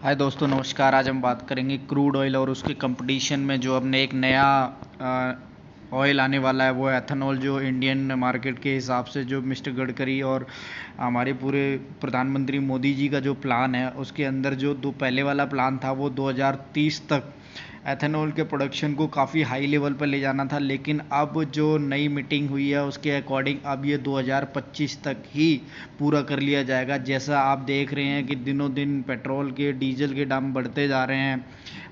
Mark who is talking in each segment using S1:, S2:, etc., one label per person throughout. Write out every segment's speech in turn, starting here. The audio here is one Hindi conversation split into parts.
S1: हाय दोस्तों, नमस्कार। आज हम बात करेंगे क्रूड ऑयल और उसके कंपटीशन में जो अपने एक नया ऑयल आने वाला है, वो है एथेनॉल। जो इंडियन मार्केट के हिसाब से जो मिस्टर गडकरी और हमारे पूरे प्रधानमंत्री मोदी जी का जो प्लान है, उसके अंदर जो दो पहले वाला प्लान था वो 2030 तक एथेनॉल के प्रोडक्शन को काफ़ी हाई लेवल पर ले जाना था। लेकिन अब जो नई मीटिंग हुई है उसके अकॉर्डिंग अब ये 2025 तक ही पूरा कर लिया जाएगा। जैसा आप देख रहे हैं कि दिनों दिन पेट्रोल के डीजल के दाम बढ़ते जा रहे हैं।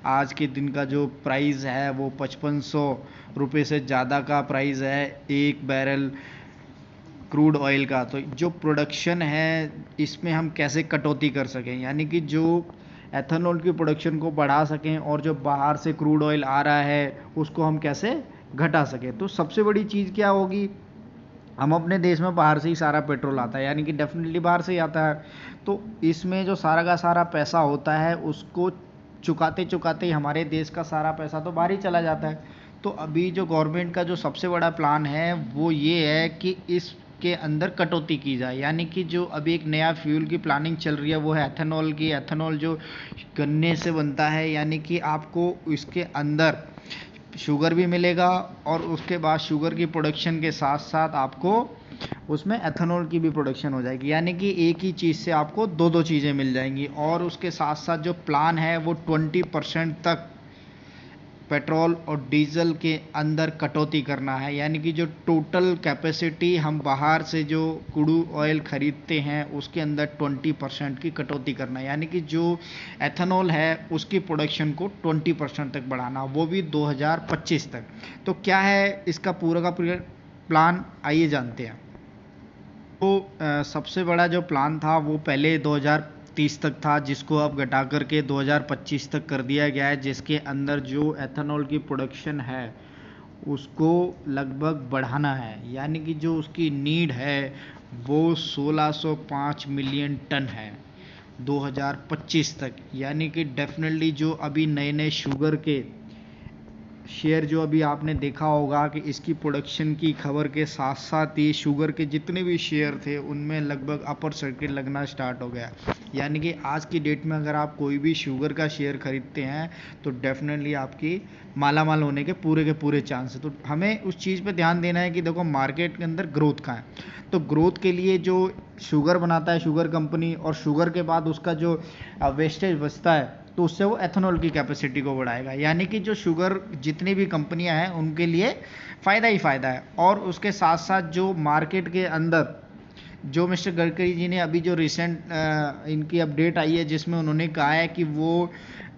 S1: आज के दिन का जो प्राइस है वो 5500 रुपये से ज़्यादा का प्राइस है एक बैरल क्रूड ऑयल का। तो जो प्रोडक्शन है इसमें हम कैसे कटौती कर सकें, यानी कि जो एथेनॉल की प्रोडक्शन को बढ़ा सकें और जो बाहर से क्रूड ऑयल आ रहा है उसको हम कैसे घटा सकें। तो सबसे बड़ी चीज़ क्या होगी, हम अपने देश में बाहर से ही सारा पेट्रोल आता है, यानी कि डेफिनेटली बाहर से ही आता है। तो इसमें जो सारा का सारा पैसा होता है उसको चुकाते चुकाते ही हमारे देश का सारा पैसा तो बाहर ही चला जाता है। तो अभी जो गवर्नमेंट का जो सबसे बड़ा प्लान है वो ये है कि इसके अंदर कटौती की जाए, यानी कि जो अभी एक नया फ्यूल की प्लानिंग चल रही है वो है एथेनॉल की। एथेनॉल जो गन्ने से बनता है, यानी कि आपको इसके अंदर शुगर भी मिलेगा और उसके बाद शुगर की प्रोडक्शन के साथ साथ आपको उसमें एथेनॉल की भी प्रोडक्शन हो जाएगी, यानी कि एक ही चीज़ से आपको दो दो चीज़ें मिल जाएंगी। और उसके साथ साथ जो प्लान है वो 20% तक पेट्रोल और डीजल के अंदर कटौती करना है, यानी कि जो टोटल कैपेसिटी हम बाहर से जो क्रूड ऑयल ख़रीदते हैं उसके अंदर 20% की कटौती करना है, यानी कि जो एथेनॉल है उसकी प्रोडक्शन को 20% तक बढ़ाना, वो भी 2025 तक। तो क्या है इसका पूरा का पूरा प्लान, आइए जानते हैं। तो सबसे बड़ा जो प्लान था वो पहले 2030 तक था, जिसको अब घटा करके 2025 तक कर दिया गया है, जिसके अंदर जो एथेनॉल की प्रोडक्शन है उसको लगभग बढ़ाना है, यानी कि जो उसकी नीड है वो 1605 मिलियन टन है 2025 तक। यानी कि डेफिनेटली जो अभी नए नए शुगर के शेयर जो अभी आपने देखा होगा कि इसकी प्रोडक्शन की खबर के साथ साथ ही शुगर के जितने भी शेयर थे उनमें लगभग अपर सर्किट लगना स्टार्ट हो गया। यानी कि आज की डेट में अगर आप कोई भी शुगर का शेयर खरीदते हैं तो डेफिनेटली आपकी माला माल होने के पूरे चांस है। तो हमें उस चीज़ पे ध्यान देना है कि देखो मार्केट के अंदर ग्रोथ कहाँ है। तो ग्रोथ के लिए जो शुगर बनाता है शुगर कंपनी, और शुगर के बाद उसका जो वेस्टेज बचता है तो उससे वो एथेनॉल की कैपेसिटी को बढ़ाएगा, यानी कि जो शुगर जितनी भी कंपनियां हैं उनके लिए फ़ायदा ही फ़ायदा है। और उसके साथ साथ जो मार्केट के अंदर जो मिस्टर गडकरी जी ने अभी जो रिसेंट इनकी अपडेट आई है जिसमें उन्होंने कहा है कि वो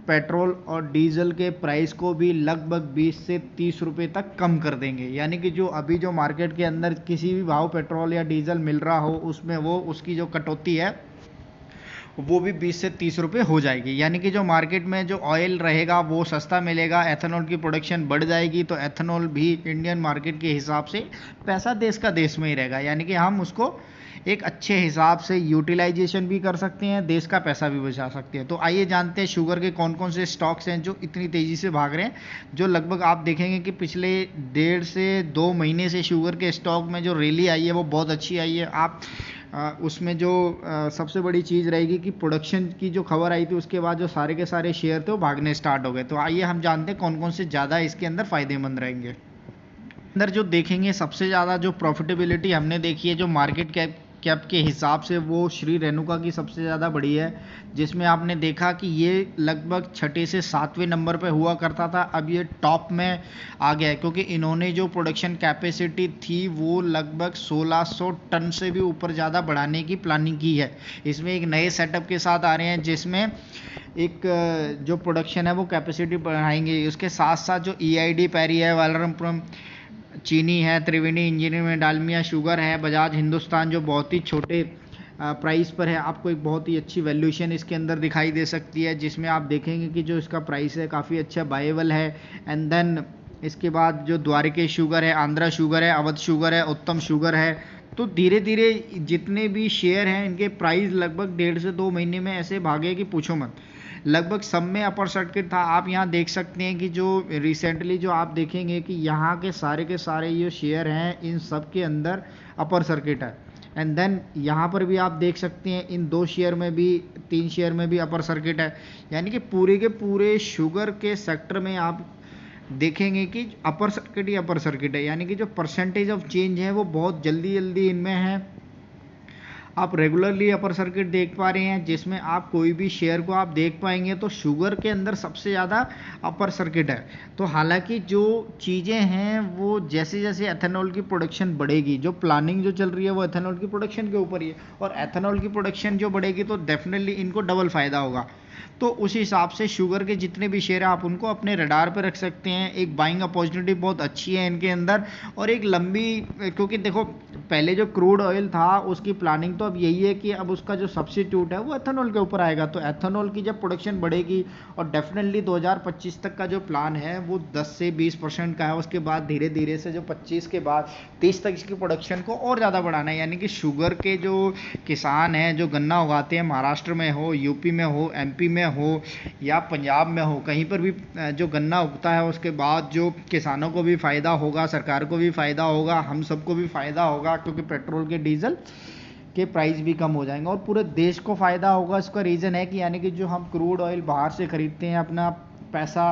S1: पेट्रोल और डीजल के प्राइस को भी लगभग 20 से 30 रुपए तक कम कर देंगे, यानी कि जो अभी जो मार्केट के अंदर किसी भी भाव पेट्रोल या डीजल मिल रहा हो उसमें वो उसकी जो कटौती है वो भी 20 से 30 रुपये हो जाएगी। यानी कि जो मार्केट में जो ऑयल रहेगा वो सस्ता मिलेगा, एथेनॉल की प्रोडक्शन बढ़ जाएगी, तो एथेनॉल भी इंडियन मार्केट के हिसाब से पैसा देश का देश में ही रहेगा, यानी कि हम उसको एक अच्छे हिसाब से यूटिलाइजेशन भी कर सकते हैं, देश का पैसा भी बचा सकते हैं। तो आइए जानते हैं शुगर के कौन कौन से स्टॉक्स हैं जो इतनी तेज़ी से भाग रहे हैं। जो लगभग आप देखेंगे कि पिछले 1.5 से 2 महीने से शुगर के स्टॉक में जो रैली आई है वो बहुत अच्छी आई है। आप उसमें जो सबसे बड़ी चीज़ रहेगी कि प्रोडक्शन की जो खबर आई थी उसके बाद जो सारे के सारे शेयर थे वो भागने स्टार्ट हो गए। तो आइए हम जानते हैं कौन कौन से ज़्यादा इसके अंदर फ़ायदेमंद रहेंगे। अंदर जो देखेंगे सबसे ज़्यादा जो प्रॉफिटेबिलिटी हमने देखी है जो मार्केट कैप के हिसाब से, वो श्री रेणुका की सबसे ज़्यादा बड़ी है, जिसमें आपने देखा कि ये लगभग 6 से 7वें नंबर पे हुआ करता था, अब ये टॉप में आ गया है, क्योंकि इन्होंने जो प्रोडक्शन कैपेसिटी थी वो लगभग 1600 टन से भी ऊपर ज़्यादा बढ़ाने की प्लानिंग की है। इसमें एक नए सेटअप के साथ आ रहे हैं जिसमें एक जो प्रोडक्शन है वो कैपेसिटी बढ़ाएंगे। उसके साथ साथ जो EID पैरी है, वालरामपुरम चीनी है, त्रिवेणी इंजीनियरिंग में डालमिया शुगर है, बजाज हिंदुस्तान जो बहुत ही छोटे प्राइस पर है, आपको एक बहुत ही अच्छी वैल्यूएशन इसके अंदर दिखाई दे सकती है, जिसमें आप देखेंगे कि जो इसका प्राइस है काफ़ी अच्छा बायबल है। एंड देन इसके बाद जो द्वारिकेश शुगर है, आंध्रा शुगर है, अवध शुगर है, उत्तम शुगर है। तो धीरे धीरे जितने भी शेयर हैं इनके प्राइस लगभग 1.5 से 2 महीने में ऐसे भागे कि पूछो मत। लगभग सब में अपर सर्किट था। आप यहाँ देख सकते हैं कि जो रिसेंटली जो आप देखेंगे कि यहाँ के सारे ये शेयर हैं इन सब के अंदर अपर सर्किट है, एंड देन यहाँ पर भी आप देख सकते हैं इन 2 शेयर में भी, 3 शेयर में भी अपर सर्किट है। यानी कि पूरे के पूरे शुगर के सेक्टर में आप देखेंगे कि अपर सर्किट ही अपर सर्किट है, यानी कि जो परसेंटेज ऑफ चेंज है वो बहुत जल्दी जल्दी इनमें है। आप रेगुलरली अपर सर्किट देख पा रहे हैं, जिसमें आप कोई भी शेयर को आप देख पाएंगे तो शुगर के अंदर सबसे ज़्यादा अपर सर्किट है। तो हालांकि जो चीज़ें हैं वो जैसे जैसे एथेनॉल की प्रोडक्शन बढ़ेगी, जो प्लानिंग जो चल रही है वो एथेनॉल की प्रोडक्शन के ऊपर ही है, और एथेनॉल की प्रोडक्शन जो बढ़ेगी तो डेफिनेटली इनको डबल फायदा होगा। तो उस हिसाब से शुगर के जितने भी शेयर हैं आप उनको अपने रडार पर रख सकते हैं। एक बाइंग अपॉर्चुनिटी बहुत अच्छी है इनके अंदर, और एक लंबी, क्योंकि देखो पहले जो क्रूड ऑयल था उसकी प्लानिंग तो अब यही है कि अब उसका जो सब्स्टिट्यूट है वो एथेनॉल के ऊपर आएगा। तो एथेनॉल की जब प्रोडक्शन बढ़ेगी, और डेफिनेटली 2025 तक का जो प्लान है वो 10 से 20% का है, उसके बाद धीरे धीरे से जो 25 के बाद 30 तक इसकी प्रोडक्शन को और ज़्यादा बढ़ाना है। यानी कि शुगर के जो किसान हैं जो गन्ना उगाते हैं, महाराष्ट्र में हो, यूपी में हो, एमपी में हो या पंजाब में हो, कहीं पर भी जो गन्ना उगता है उसके बाद जो किसानों को भी फ़ायदा होगा, सरकार को भी फ़ायदा होगा, हम सबको भी फ़ायदा होगा, क्योंकि पेट्रोल के डीजल के प्राइस भी कम हो जाएंगे और पूरे देश को फ़ायदा होगा। इसका रीज़न है कि यानी कि जो हम क्रूड ऑयल बाहर से ख़रीदते हैं, अपना पैसा,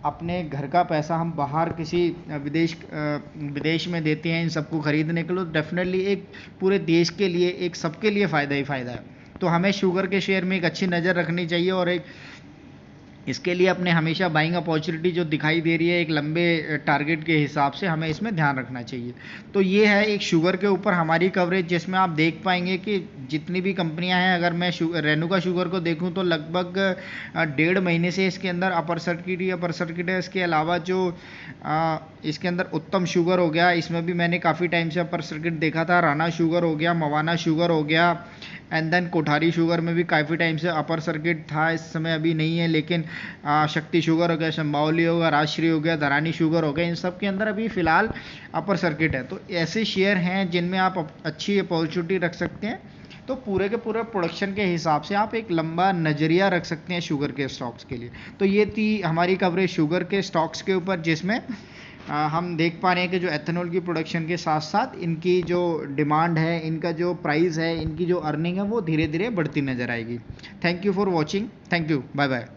S1: अपने घर का पैसा हम बाहर किसी विदेश में देते हैं इन सबको ख़रीदने के लिए, डेफिनेटली एक पूरे देश के लिए, एक सबके लिए फ़ायदा ही फ़ायदा है। तो हमें शुगर के शेयर में एक अच्छी नज़र रखनी चाहिए, और एक इसके लिए अपने हमेशा बाइंग अपॉर्चुनिटी जो दिखाई दे रही है एक लंबे टारगेट के हिसाब से, हमें इसमें ध्यान रखना चाहिए। तो ये है एक शुगर के ऊपर हमारी कवरेज, जिसमें आप देख पाएंगे कि जितनी भी कंपनियां हैं, अगर मैं रेनुका शुगर को देखूं तो लगभग 1.5 महीने से इसके अंदर अपर सर्किट ही अपर सर्किट है। इसके अलावा जो इसके अंदर उत्तम शुगर हो गया, इसमें भी मैंने काफ़ी टाइम से अपर सर्किट देखा था। राणा शुगर हो गया, मवाना शुगर हो गया, एंड देन कोठारी शुगर में भी काफ़ी टाइम से अपर सर्किट था, इस समय अभी नहीं है। लेकिन शक्ति शुगर हो गया, शंबावली हो गया, राजश्री हो गया, धरानी शुगर हो गया, इन सब के अंदर अभी फ़िलहाल अपर सर्किट है। तो ऐसे शेयर हैं जिनमें आप अच्छी अपॉर्चुनिटी रख सकते हैं। तो पूरे के पूरे प्रोडक्शन के हिसाब से आप एक लंबा नज़रिया रख सकते हैं शुगर के स्टॉक्स के लिए। तो ये थी हमारी कवरेज शुगर के स्टॉक्स के ऊपर, जिसमें हम देख पा रहे हैं कि जो एथेनॉल की प्रोडक्शन के साथ साथ इनकी जो डिमांड है, इनका जो प्राइस है, इनकी जो अर्निंग है वो धीरे धीरे बढ़ती नज़र आएगी। Thank you for watching. Thank you, bye bye.